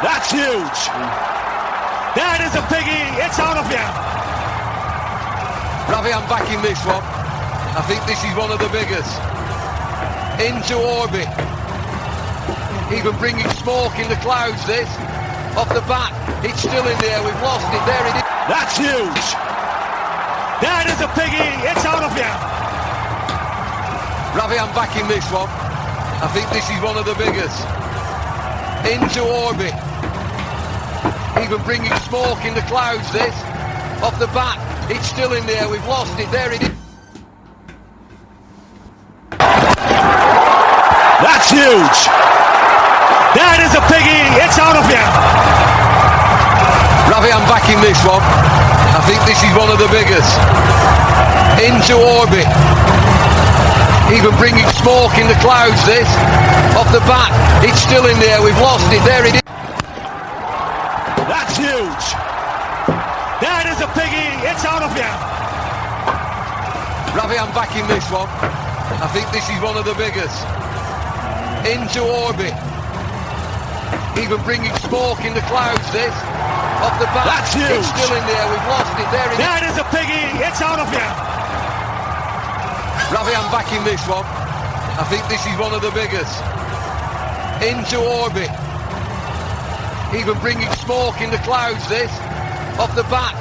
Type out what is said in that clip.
That's huge. That is a biggie. It's out of here. Ravi, I'm backing this one. I think this is one of the biggest. Into orbit. Even bringing smoke in the clouds, this. Off the bat. It's still in the air. We've lost it. There it is. That's huge. That is a biggie. It's out of here. Ravi, I'm backing this one. I think this is one of the biggest. Into orbit. Even bringing smoke in the clouds, this. Off the bat. It's still in the air. We've lost it. There it is. That's huge. That is a biggie. It's out of here. Ravi, I'm backing this one. I think this is one of the biggest. Into orbit. Even bringing smoke in the clouds, this. Off the bat. It's still in the air. We've lost it. There it is. That's huge. That is a biggie. It's out of here. Ravi, I'm backing this one. I think this is one of the biggest. Into orbit. Even bringing smoke in the clouds, this. Off the bat. That's huge. It's still in the air. We've lost it. There it is. That is a biggie. It's out of here. Ravi, I'm backing this one. I think this is one of the biggest. Into orbit. Even bringing smoke in the clouds, this. Off the bat.